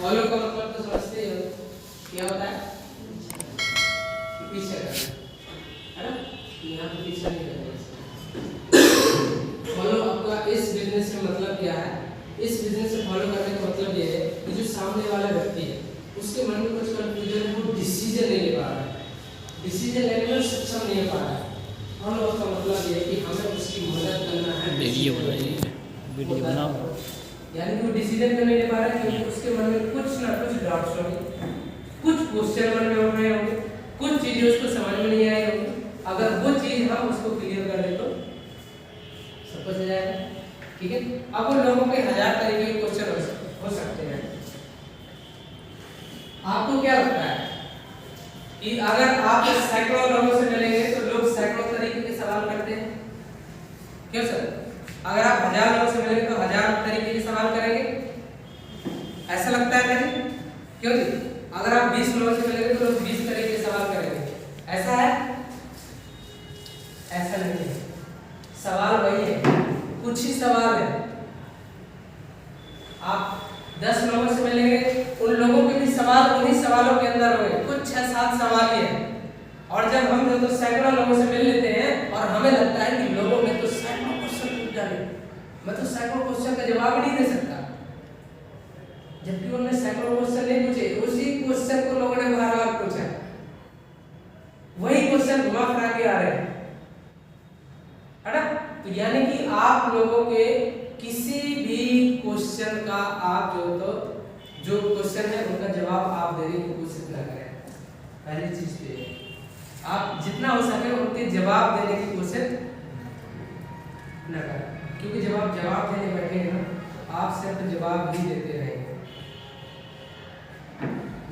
Follow का मतलब तो समझते हो क्या होता है, पीछे करना है ना, यहाँ पे पीछे नहीं करना। फॉलो आपका इस बिजनेस में मतलब क्या है, इस बिजनेस से फॉलो करने का मतलब ये है कि जो सामने वाला व्यक्ति है उसके मन में कुछ कंफ्यूजन है, वो डिसीजन नहीं ले पा रहा है, डिसीजन लेने में सक्षम नहीं हो पा रहा है। फॉलो का मतलब ये है कि हमें उसकी मदद करना है, वीडियो बनाइए, वीडियो बनाओ। यानी कि वो डिसीजन नहीं ले पा रहा है क्योंकि उसके मन में कुछ ना कुछ डाउट्स होंगे, कुछ क्वेश्चन मन में उठ रहे होंगे, कुछ चीजें उसको समझ में नहीं आई होंगी। अगर वो चीज हम उसको क्लियर कर दे तो सब कुछ हो जाएगा, ठीक है। अब उन लोगों के 1000 तरीके के क्वेश्चन हो सकते हैं। आपको क्या लगता है कि अगर आप सैकड़ों लोगों से मिलेंगे तो लोग सैकड़ों तरीके के सवाल करते हैं, क्यों सर? अगर आप 1000 लोगों से मिलेंगे तो 1000 तरीके के सवाल करेंगे, ऐसा लगता है नहीं? क्यों जी? अगर आप 20 लोगों से मिलेंगे तो लोग 20 तरीके के सवाल करेंगे, ऐसा है? ऐसा नहीं है। सवाल वही है, कुछ ही सवाल है। आप 10 लोगों से मिलेंगे, उन लोगों के भी सवाल उन्हीं सवालों के अंदर होंगे, कुछ 6-7 सवाल ही है। और जब हम जो तो सैकड़ों लोगों से मिल लेते हैं और हमें लगता है कि लोगों में तो सैकड़ों क्वेश्चन पूछ जाए, मैं तो सैकड़ों क्वेश्चन का जवाब नहीं दे सकता, जबकि उन्होंने सैकड़ों क्वेश्चन नहीं पूछे, उसी क्वेश्चन को लोगों ने बार-बार पूछा, वही क्वेश्चन घुमा फिरा के आ रहे हैं, है ना? तो यानी कि आप लोगों के किसी भी क्वेश्चन का आप जो क्वेश्चन है उनका जवाब आप देने की कोशिश ना करें। पहली चीज तो ये, आप जितना हो सके उनके जवाब देने की कोशिश ना करें, क्योंकि जब आप जवाब देने बैठेंगे ना तो आप सिर्फ जवाब ही देते रहेंगे,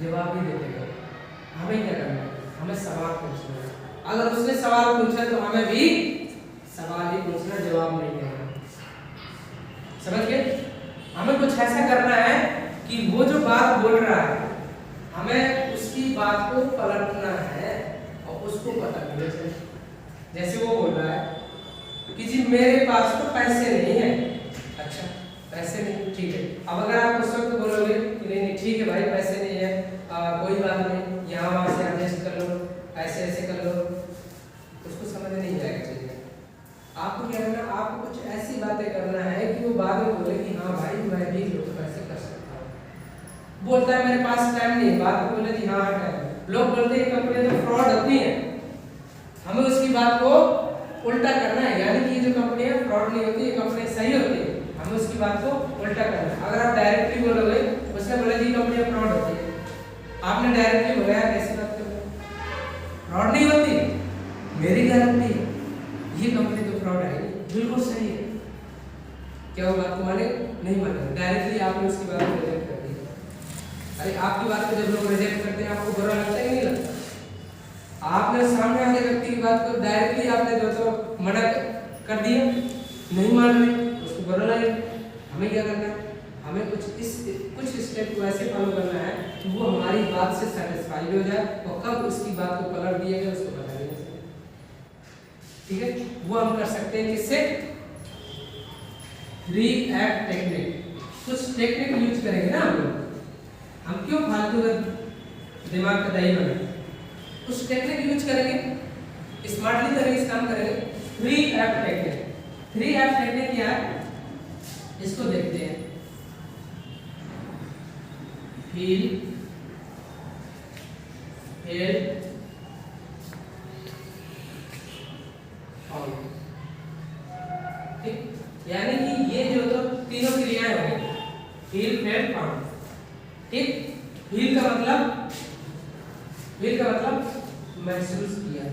जवाब ही देते रहेंगे। हमें क्या करना है? हमें सवाल पूछना है। अगर उसने सवाल पूछा तो हमें भी सवाल ही पूछना, जवाब नहीं देना। समझ गए? हमें कुछ ऐसा करना है कि वो जो बात बोल रहा है हमें उसकी बात को पलटना है और उसको पता नहीं चले। जैसे वो बोल रहा है कि जी मेरे पास तो पैसे नहीं है, अच्छा पैसे नहीं, ठीक है। अब अगर आप उस वक्त बोलोगे कि नहीं नहीं ठीक है भाई पैसे नहीं है, कोई बात नहीं, यहाँ वहाँ से एडजस्ट कर लो, ऐसे ऐसे कर लो, उसको समझ नहीं आएगा चीजें। आपको क्या करना, आपको कुछ ऐसी बातें करना है कि वो बाद में बोले कि हाँ भाई मैं भी लोग पैसे कर सकता हूँ। बोलता है मेरे पास टाइम नहीं है, बाद में बोले कि हाँ टाइम। लोग बोलते हैं कंपनी तो फ्रॉड होती है, हमें उसकी बात को उल्टा करना है, यानी कि ये जो कंपनी है फ्रॉड नहीं होती, ये कंपनी सही होती है, हमें उसकी बात को उल्टा करना है। अगर आप डायरेक्टली बोलोगे, उसने बोला जी कंपनी फ्रॉड होती है, आपने डायरेक्टली बोला कैसी बात कर रहे हो, फ्रॉड नहीं होती, मेरी गारंटी है ये कंपनी तो फ्रॉड है, बिल्कुल सही है। क्या वो बात को माने? नहीं माने, डायरेक्टली आपने उसकी बात को रिजेक्ट कर दिया। अरे आपकी बात को जब लोग रिजेक्ट करते हैं आपको बुरा लगता है कि नहीं लगता? आपने सामने वाले व्यक्ति की बात को डायरेक्टली आपने जो तो मना कर दिया, नहीं मान रहे, उसको बुरा लगे। हमें क्या करना है? हमें कुछ स्टेप को ऐसे फॉलो करना है कि वो हमारी बात से सेटिस्फाइड हो जाए और कब उसकी बात को पलट दिया गया उसको पता नहीं चले, ठीक है। वो हम कर सकते हैं किससे? React technique. कुछ टेक्निक यूज करेंगे ना हम लोग, हम क्यों फालतू का दिमाग का दही बनाए, कुछ टेक्निक यूज करेंगे, स्मार्टली करेंगे, इस काम करेंगे। रिएक्ट टेक्निक, रिएक्ट टेक्निक क्या है इसको देखते हैं। फील, हेल्प, ठीक, यानी कि ये जो तो तीनों क्रियाएं हो गई, फील, फेल, फाउंड, ठीक। फील का मतलब महसूस किया,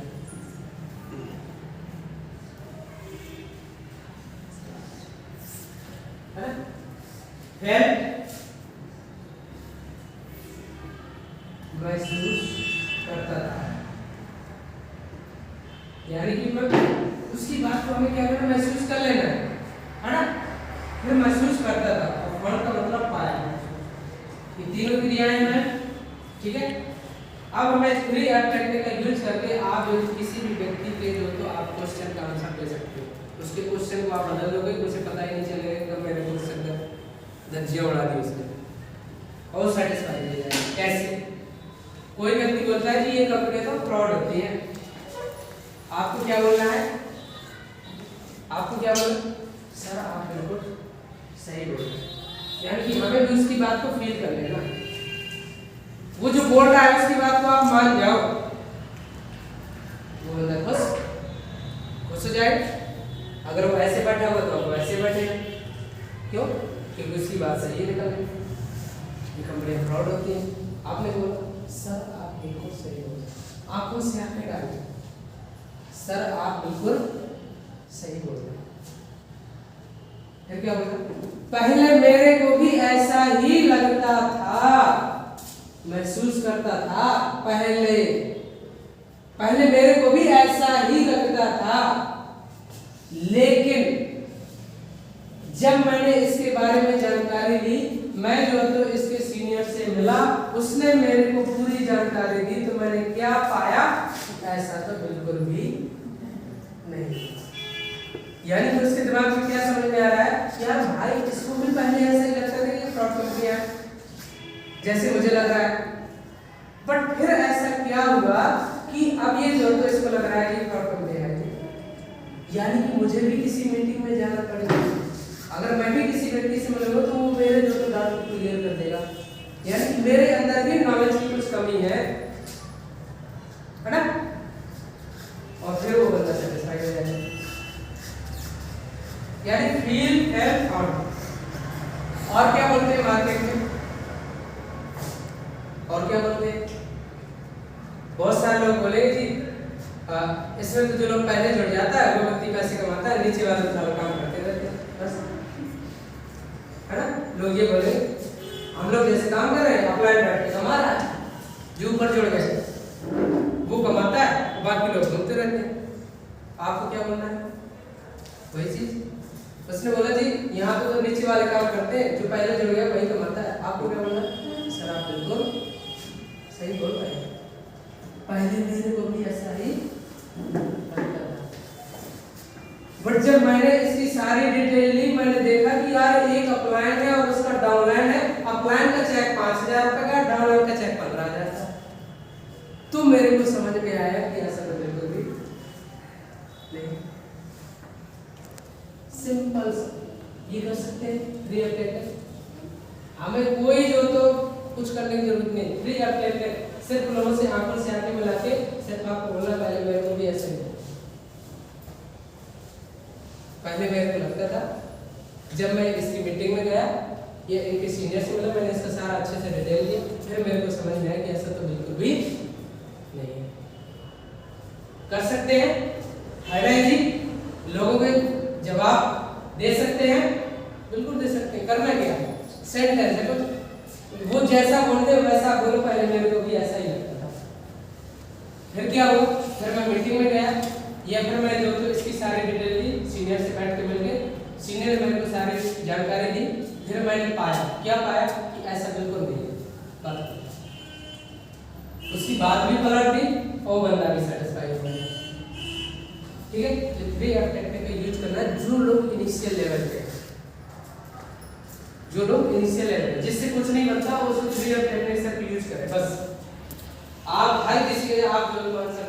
है ना। फेल महसूस करता था, यानी कि मैं उसकी बात को हमें क्या करना, महसूस कर लेना है ना। मैं महसूस करता था, और फल का मतलब पाया। ये तीनों क्रियाएं हैं, ठीक है। अब हमें रिएक्ट टेक्निक का यूज करके आप जो किसी भी व्यक्ति के जो तो आप क्वेश्चन का आंसर दे सकते हो, उसके क्वेश्चन को आप बदल दोगे, उसे पता ही नहीं चलेगा कि मेरे क्वेश्चन का धज्जियां उड़ा दी उसने। और सेटिस्फाई हो जाएगा। कैसे? कोई व्यक्ति बोलता है कि ये कंपनी तो फ्रॉड होती है, आपको क्या बोलना है? आपको क्या बोलना? सर आप बिल्कुल सही बोल रहे हैं। यानी कि हमें भी उसकी बात को फील कर लेना, वो जो बोल रहा है उसकी बात को आप मान जाओ, वो बंदा खुश हो जाए। अगर वो ऐसे बैठा हुआ तो वो ऐसे बैठे, क्यों? क्योंकि उसकी बात सही है, निकल गई ये कंपनी फ्रॉड होती है। आपने बोला सर आप बिल्कुल सही बोल रहे हैं, आंखों से आंखें डाली, सर आप बिल्कुल सही बोल रहे हैं। फिर क्या बोला? पहले मेरे को भी ऐसा ही लगता था, महसूस करता था, पहले मेरे को भी ऐसा ही लगता था, लेकिन जब मैंने इसके बारे में जानकारी ली, मैं जो तो इसके सीनियर से मिला, उसने मेरे को पूरी जानकारी दी, तो मैंने क्या पाया? ऐसा तो बिल्कुल भी नहीं। यानी कि उसके दिमाग में क्या समझ में आ रहा है? यार भाई इसको भी पहले ऐसा ही लगता था कि फ्रॉड कंपनी है, जैसे मुझे लग रहा है। बट फिर ऐसा क्या हुआ कि अब ये जो तो इसको लग रहा है कि फ्रॉड कंपनी है, यानी कि मुझे भी किसी मीटिंग में जाना पड़ेगा। अगर मैं भी किसी व्यक्ति से मिलूंगा तो वो मेरे जो तो डाउट को क्लियर कर देगा, यानी कि मेरे अंदर भी नॉलेज की कुछ कमी है ना? और फिर वो बंदा सेटिस्फाई हो जाएगा। यानी फील हेल्प आउट। और क्या बोलते हैं मार्केट में? और क्या बोलते हैं? बहुत सारे लोग बोलेंगे जी इसमें तो जो लोग पहले जुड़ जाता है वो व्यक्ति पैसे कमाता है, नीचे वाले सारा काम करते रहते हैं, बस, है ना? लोग ये बोलेंगे हम लोग जैसे काम कर रहे हैं, अपलाइन बैठ के कमा रहा है, जो ऊपर जुड़ गए वो कमाता है, बाकी लोग घूमते रहते हैं। आपको क्या बोलना है? वही चीज उसने बोला जी यहाँ तो नीचे वाले काम करते हैं, जो पहले जुड़ गया वही कमाता है। आपको क्या बोलना? सर आप बिल्कुल सही बोल रहे हैं, पहले मेरे को भी ऐसा ही लगता था, बट जब मैंने इसकी सारी डिटेल ली, मैंने देखा कि यार एक अपलाइन है और उसका डाउनलाइन है, अपलाइन का चेक 5000 रुपए का, डाउनलाइन का चेक 15000 का, तो मेरे को समझ में आया कि ऐसा तो बिल्कुल भी नहीं। सिंपल ये कर सकते हैं फ्री अपडेट, हमें कोई जो तो कुछ करने की जरूरत नहीं, फ्री अपडेट सिर्फ लोगों से आंखों से आंखें मिला के सिर्फ आपको बोलना पहले मेरे को भी ऐसे ही, पहले मेरे को लगता था, जब मैं इसकी मीटिंग में गया या इनके सीनियर से मिला, मैंने इसका सारा अच्छे से डिटेल दिया, फिर मेरे को समझ में आया कि ऐसा तो बिल्कुल भी नहीं है। कर सकते हैं, है जी, लोगों के जवाब दे सकते हैं, बिल्कुल दे सकते हैं। करना क्या? सेंड है, देखो वो जैसा बोलते हैं वैसा बोलो, पहले मेरे को भी ऐसा ही लगता था। फिर क्या हुआ? फिर मैं मीटिंग में गया या फिर मैं जो तो इसकी सारी डिटेल दी, सीनियर से बैठ के मिल गए, सीनियर ने मेरे को सारी जानकारी दी, फिर मैंने पाया, क्या पाया कि ऐसा बिल्कुल नहीं है, उसकी बात भी पलट दी और बंदा भी सेटिस्फाई हो गया। ठीक है, तो फ्री ऑफ टेक्निक का यूज करना है जो लोग इनिशियल लेवल पे, जो लोग इनिशियल लेवल पे जिससे कुछ नहीं बनता वो फ्री ऑफ टेक्निक से यूज करें। बस आप हर किसी के आप जो आंसर